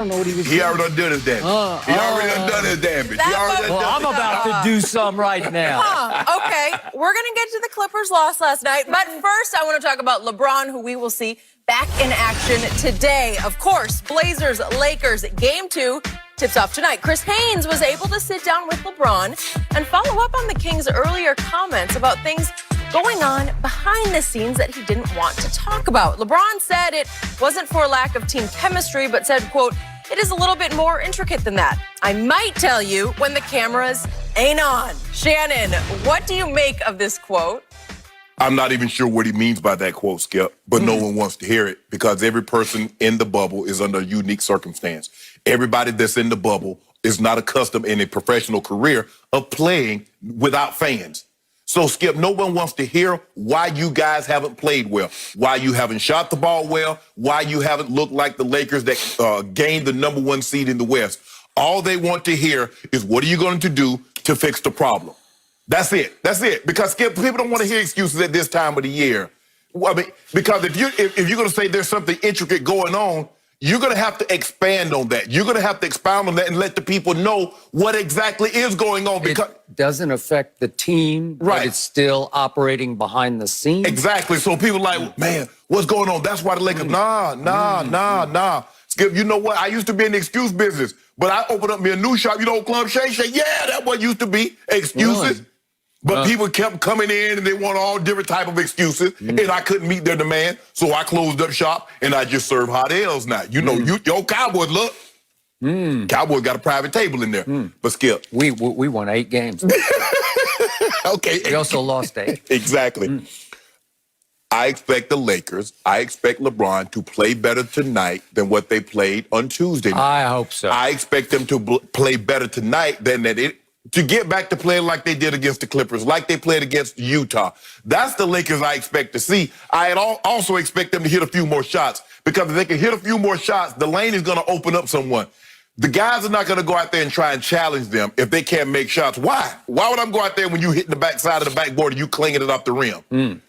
don't know what he was He doing. already done his damage. He already done his damage. He already Well, I'm about to do some right now. Okay, we're going to get to the Clippers' loss last night. But first, I want to talk about LeBron, who we will see back in action today. Of course, Blazers, Lakers, Game 2 tips off tonight. Chris Haynes was able to sit down with LeBron and follow up on the Kings' earlier comments about things going on behind the scenes that he didn't want to talk about. LeBron said it wasn't for lack of team chemistry, but said, quote, "It is a little bit more intricate than that. I might tell you when the cameras ain't on." Shannon, what do you make of this quote? I'm not even sure what he means by that quote, Skip, but no one wants to hear it because every person in the bubble is under a unique circumstance. Everybody that's in the bubble is not accustomed in a professional career of playing without fans. So, Skip, no one wants to hear why you guys haven't played well, why you haven't shot the ball well, why you haven't looked like the Lakers that gained the #1 seed in the West. All they want to hear is what are you going to do to fix the problem? That's it. That's it. Because, Skip, people don't want to hear excuses at this time of the year. I mean, because if you're going to say there's something intricate going on, you're going to have to expand on that. You're going to have to expound on that and let the people know what exactly is going on. Because it doesn't affect the team, right. But it's still operating behind the scenes. Exactly. So people like, man, what's going on? That's why the Lakers, nah. Skip, you know what? I used to be in the excuse business, but I opened up me a new shop, Club Shay Shay. Yeah, that what used to be excuses. Really? But people kept coming in and they want all different type of excuses, and I couldn't meet their demand, so I closed up shop and I just serve hot ales now. Your Cowboys, look. Cowboys got a private table in there. But Skip. We won 8 games. Okay. We also lost 8. Exactly. I expect the Lakers, I expect LeBron to play better tonight than what they played on Tuesday night. I hope so. I expect them to play better tonight than to get back to playing like they did against the Clippers, like they played against Utah. That's the Lakers I expect to see. I also expect them to hit a few more shots because if they can hit a few more shots, the lane is going to open up someone. The guys are not going to go out there and try and challenge them if they can't make shots. Why? Why would I go out there when you hitting the backside of the backboard and you clinging it off the rim?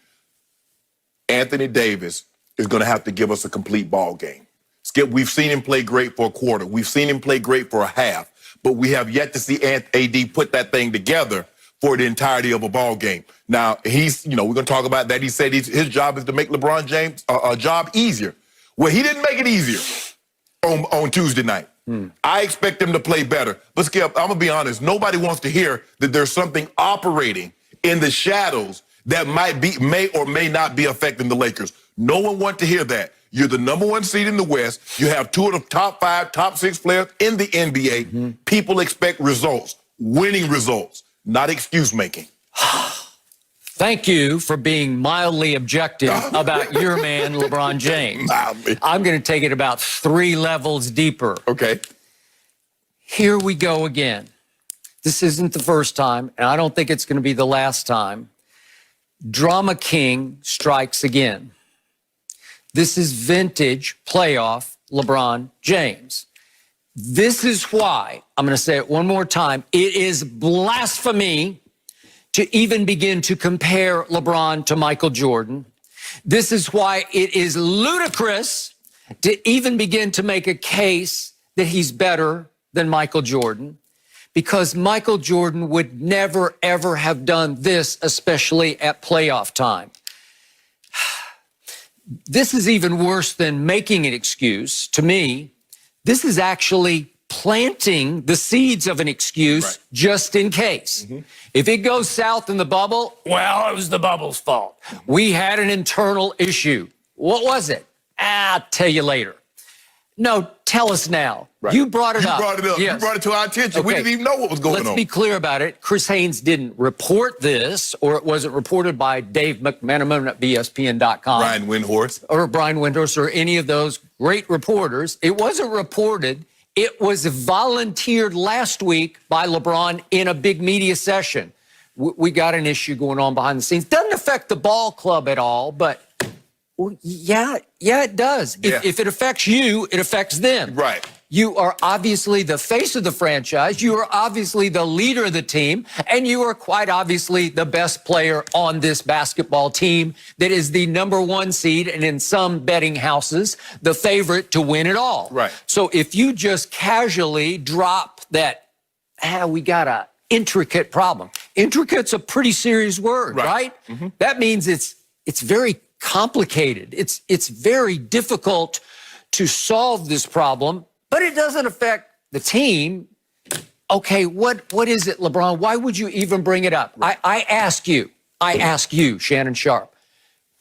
Anthony Davis is going to have to give us a complete ball game. Skip, we've seen him play great for a quarter. We've seen him play great for a half. But we have yet to see AD put that thing together for the entirety of a ball game. Now, we're going to talk about that. He said his job is to make LeBron James' job easier. Well, he didn't make it easier on Tuesday night. I expect him to play better. But, Skip, I'm going to be honest. Nobody wants to hear that there's something operating in the shadows that may or may not be affecting the Lakers. No one wants to hear that. You're the #1 seed in the West. You have 2 of the top 5, top 6 players in the NBA. People expect results, winning results, not excuse making. Thank you for being mildly objective about your man, LeBron James. I'm going to take it about 3 levels deeper. Okay. Here we go again. This isn't the first time, and I don't think it's going to be the last time. Drama King strikes again. This is vintage playoff LeBron James. This is why, I'm going to say it one more time, it is blasphemy to even begin to compare LeBron to Michael Jordan. This is why it is ludicrous to even begin to make a case that he's better than Michael Jordan, because Michael Jordan would never, ever have done this, especially at playoff time. This is even worse than making an excuse. To me, this is actually planting the seeds of an excuse just in case. If it goes south in the bubble, well, it was the bubble's fault. We had an internal issue. What was it? I'll tell you later. No, tell us now. You brought it up. You brought it up. Yes. You brought it to our attention. Okay. We didn't even know what was going on. Let's be clear about it. Chris Haynes didn't report this, or it wasn't reported by Dave McMenamin at ESPN.com. Brian Windhorst. Or Brian Windhorst, or any of those great reporters. It wasn't reported. It was volunteered last week by LeBron in a big media session. We got an issue going on behind the scenes. Doesn't affect the ball club at all, but yeah, it does. Yeah. If it affects you, it affects them. Right. You are obviously the face of the franchise. You are obviously the leader of the team. And you are quite obviously the best player on this basketball team that is the #1 seed and in some betting houses, the favorite to win it all. Right. So if you just casually drop that, we got a intricate problem. Intricate's a pretty serious word, right? That means it's very complicated. It's very difficult to solve this problem, but it doesn't affect the team. Okay, what is it, LeBron? Why would you even bring it up? I ask you, Shannon Sharp,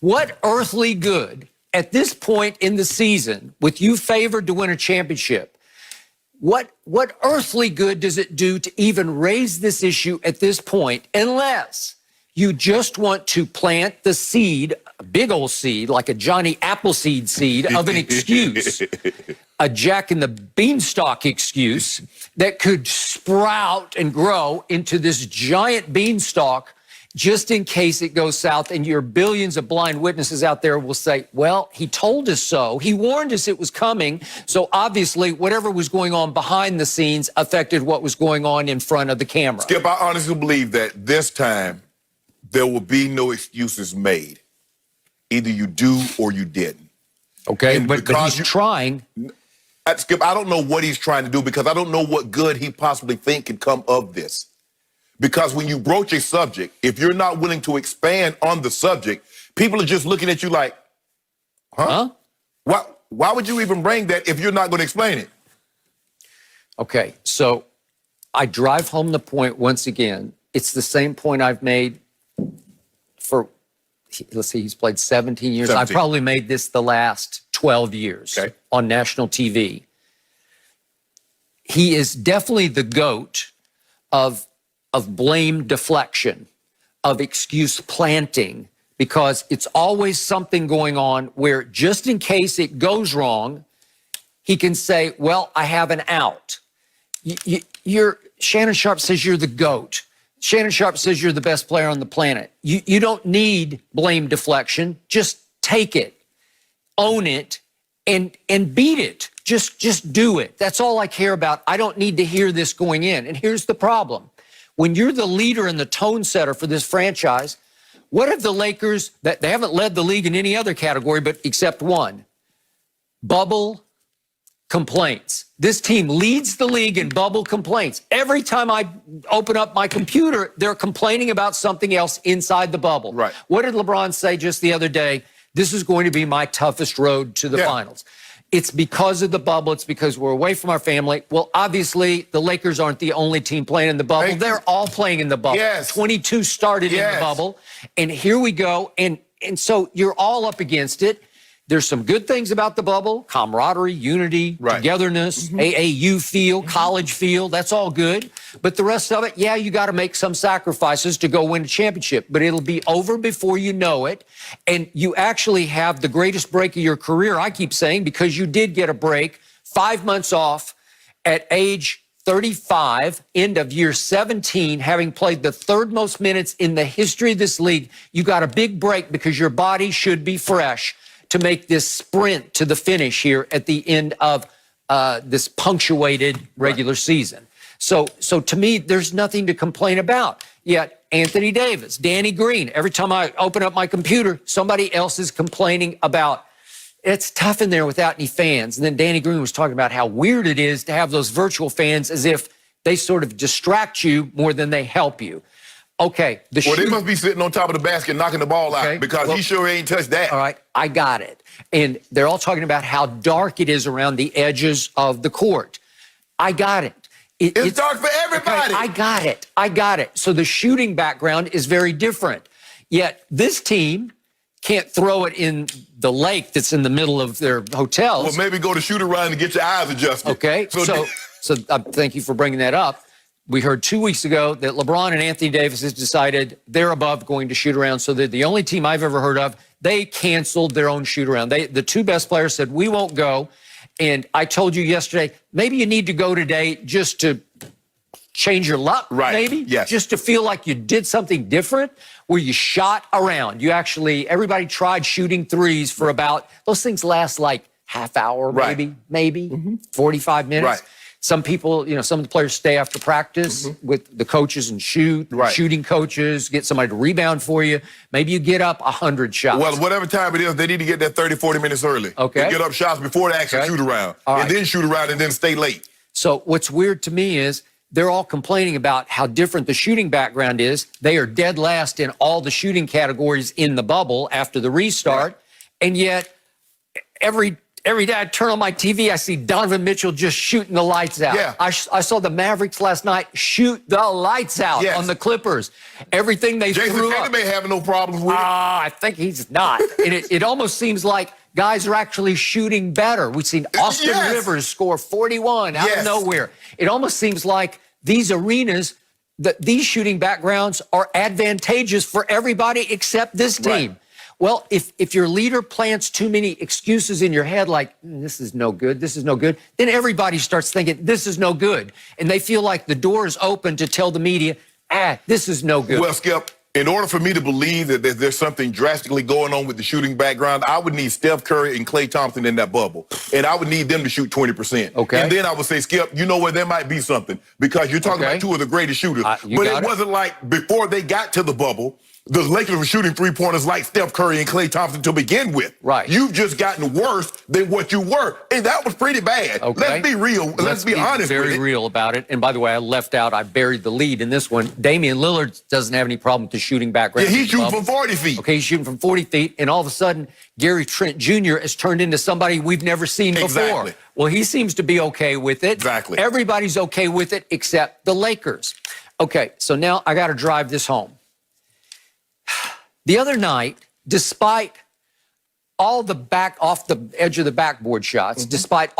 what earthly good at this point in the season, with you favored to win a championship, what earthly good does it do to even raise this issue at this point, unless you just want to plant the seed, a big old seed, like a Johnny Appleseed seed of an excuse, a Jack and the Beanstalk excuse that could sprout and grow into this giant beanstalk just in case it goes south, and your billions of blind witnesses out there will say, well, he told us so. He warned us it was coming. So obviously, whatever was going on behind the scenes affected what was going on in front of the camera. Skip, I honestly believe that this time there will be no excuses made. Either you do or you didn't. Okay, And but because he's trying. Skip, I don't know what he's trying to do because I don't know what good he possibly think could come of this. Because when you broach a subject, if you're not willing to expand on the subject, people are just looking at you like, huh? Why would you even bring that if you're not going to explain it? Okay, so I drive home the point once again. It's the same point I've made for, let's see, he's played 17 years. 17. I probably made this the last 12 years on national TV. He is definitely the GOAT of blame deflection, of excuse planting, because it's always something going on where just in case it goes wrong, he can say, well, I have an out. Shannon Sharp says you're the GOAT. Shannon Sharp says you're the best player on the planet. You don't need blame deflection. Just take it, own it, and beat it. Just do it. That's all I care about. I don't need to hear this going in. And here's the problem. When you're the leader and the tone setter for this franchise, what have the Lakers, that they haven't led the league in any other category but except one, bubble complaints. This team leads the league in bubble complaints. Every time I open up my computer, they're complaining about something else inside the bubble. Right. What did LeBron say just the other day? This is going to be my toughest road to the finals. It's because of the bubble. It's because we're away from our family. Well, obviously, the Lakers aren't the only team playing in the bubble. They're all playing in the bubble. 22 started in the bubble. And here we go. And so you're all up against it. There's some good things about the bubble: camaraderie, unity, togetherness, AAU feel, college feel. That's all good. But the rest of it, yeah, you got to make some sacrifices to go win a championship. But it'll be over before you know it. And you actually have the greatest break of your career, I keep saying, because you did get a break, 5 months off at age 35, end of year 17, having played the third most minutes in the history of this league. You got a big break because your body should be fresh to make this sprint to the finish here at the end of this punctuated regular season. So to me, there's nothing to complain about. Yet Anthony Davis, Danny Green, every time I open up my computer, somebody else is complaining about it's tough in there without any fans. And then Danny Green was talking about how weird it is to have those virtual fans, as if they sort of distract you more than they help you. Okay. Well, they must be sitting on top of the basket knocking the ball out because he sure ain't touched that. All right, I got it. And they're all talking about how dark it is around the edges of the court. I got it. It's dark for everybody. Okay, I got it. So the shooting background is very different. Yet this team can't throw it in the lake that's in the middle of their hotels. Well, maybe go to shoot around and get your eyes adjusted. Okay, so thank you for bringing that up. We heard 2 weeks ago that LeBron and Anthony Davis has decided they're above going to shoot around. So they're the only team I've ever heard of. They canceled their own shoot around. The two best players said, we won't go. And I told you yesterday, maybe you need to go today just to change your luck, maybe? Yes. Just to feel like you did something different, where you shot around. You actually, everybody tried shooting threes for about, those things last like half hour, Right. maybe 45 minutes. Right. Some people, some of the players stay after practice with the coaches and shoot, Right. shooting coaches, get somebody to rebound for you. Maybe you get up 100 shots. Well, whatever time it is, they need to get there 30, 40 minutes early. Okay. They get up shots before the actual shoot around. All and right. then shoot around and then stay late. So what's weird to me is they're all complaining about how different the shooting background is. They are dead last in all the shooting categories in the bubble after the restart. Right. And yet every day I turn on my TV, I see Donovan Mitchell just shooting the lights out. Yeah. I saw the Mavericks last night shoot the lights out on the Clippers. Everything they Jason threw Tatum up. may have no problems with it. I think he's not. And it almost seems like guys are actually shooting better. We've seen Austin Rivers score 41 out of nowhere. It almost seems like these arenas, these shooting backgrounds are advantageous for everybody except this team. Right. Well, if your leader plants too many excuses in your head, like, this is no good, then everybody starts thinking, this is no good. And they feel like the door is open to tell the media, this is no good. Well, Skip, in order for me to believe that there's something drastically going on with the shooting background, I would need Steph Curry and Klay Thompson in that bubble. And I would need them to shoot 20%. Okay. And then I would say, Skip, you know what, there might be something. Because you're talking about two of the greatest shooters. But it wasn't like before they got to the bubble, the Lakers were shooting three-pointers like Steph Curry and Klay Thompson to begin with. Right. You've just gotten worse than what you were. And that was pretty bad. Okay. Let's be real. Let's be honest with it. Very real about it. And by the way, I buried the lead in this one. Damian Lillard doesn't have any problem with the shooting background. Yeah, he's shooting from 40 feet. Okay, he's shooting from 40 feet. And all of a sudden, Gary Trent Jr. has turned into somebody we've never seen before. Well, he seems to be okay with it. Exactly. Everybody's okay with it except the Lakers. Okay, so now I got to drive this home. The other night, despite all the off the edge of the backboard shots, despite